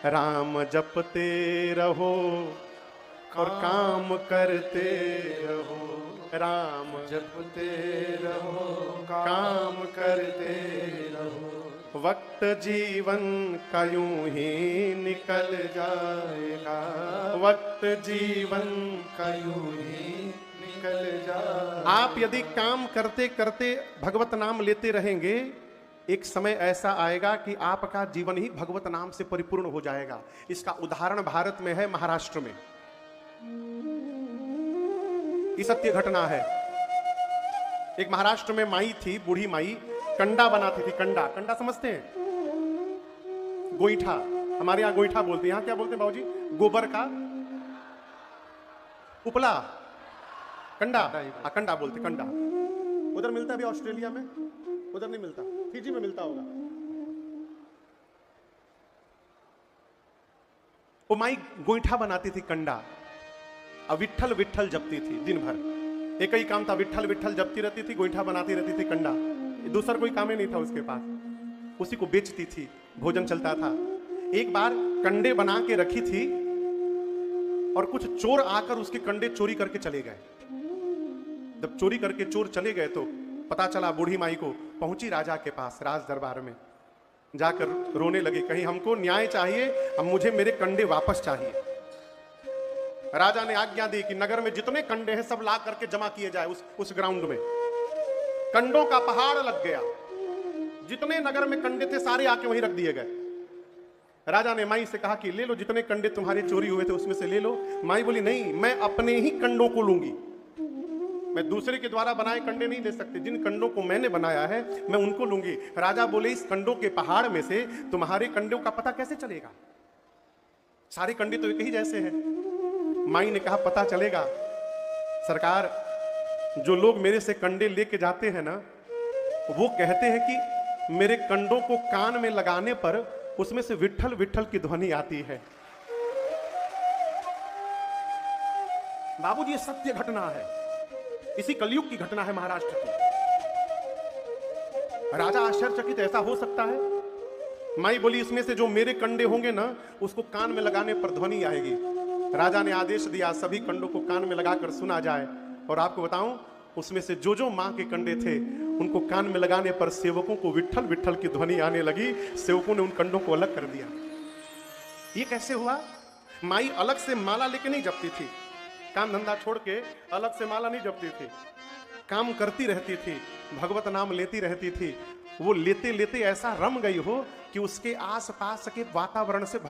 राम जपते रहो और काम करते रहो। राम जपते रहो, काम करते रहो। वक्त जीवन का यूं ही निकल जाएगा। वक्त जीवन का यूं ही निकल जाएगा। आप यदि काम करते करते भगवत नाम लेते रहेंगे, एक समय ऐसा आएगा कि आपका जीवन ही भगवत नाम से परिपूर्ण हो जाएगा। इसका उदाहरण भारत में है, महाराष्ट्र में। ये सत्य घटना है। एक महाराष्ट्र में माई थी, बूढ़ी माई, कंडा बनाती थी। कंडा, कंडा समझते हैं? गोईठा, हमारे यहां गोईठा बोलते हैं। यहां क्या बोलते हैं बाबूजी? गोबर का उपला, कंडा। कंडा बोलते, कंडा। उधर मिलता है अभी ऑस्ट्रेलिया में? उधर नहीं मिलता, फिजी में मिलता होगा। वो माई गोईठा बनाती थी, कंडा। अब विट्ठल विट्ठल जपती थी दिन भर। एक ही काम था, विट्ठल विट्ठल जपती रहती थी, गोईठा बनाती रहती थी, कंडा। दूसरा कोई काम ही नहीं था उसके पास। उसी को बेचती थी, भोजन चलता था। एक बार कंडे बना के रखी थी और कुछ चोर आकर उसके कंडे चोरी करके चले गए। जब चोरी करके चोर चले गए तो पता चला, बूढ़ी माई को पहुंची राजा के पास, राज दरबार में जाकर रोने लगी, कहीं हमको न्याय चाहिए, अब मुझे मेरे कंडे वापस चाहिए। राजा ने आज्ञा दी कि नगर में जितने कंडे हैं सब ला करके जमा किए जाए उस ग्राउंड में। कंडों का पहाड़ लग गया। जितने नगर में कंडे थे सारे आके वहीं रख दिए गए। राजा ने माई से कहा कि ले लो, जितने कंडे तुम्हारे चोरी हुए थे उसमें से ले लो। माई बोली नहीं, मैं अपने ही कंडों को लूंगी, मैं दूसरे के द्वारा बनाए कंडे नहीं ले सकती। जिन कंडों को मैंने बनाया है मैं उनको लूंगी। राजा बोले इस कंडों के पहाड़ में से तुम्हारे कंडों का पता कैसे चलेगा? सारे कंडे तो एक ही जैसे हैं। माई ने कहा पता चलेगा सरकार, जो लोग मेरे से कंडे लेके जाते हैं ना, वो कहते हैं कि मेरे कंडों को कान में लगाने पर उसमें से विट्ठल विट्ठल की ध्वनि आती है। बाबूजी ये सत्य घटना है, इसी कलयुग की घटना है महाराष्ट्र की। राजा आश्चर्यचकित, ऐसा हो सकता है? माई बोली इसमें से जो मेरे कंडे होंगे ना, उसको कान में लगाने पर ध्वनि आएगी। राजा ने आदेश दिया सभी कंडों को कान में लगाकर सुना जाए। और आपको बताऊं, उसमें से जो जो मां के कंडे थे उनको कान में लगाने पर सेवकों को विट्ठल विट्ठल की ध्वनि आने लगी। सेवकों ने उन कंडों को अलग कर दिया। ये कैसे हुआ? माई अलग से माला लेके नहीं जपती थी, काम धंधा छोड़ के अलग से माला नहीं जपती थी, काम करती रहती थी, भगवत नाम लेती रहती थी। वो लेते लेते ऐसा रम गई हो कि उसके आसपास के वातावरण से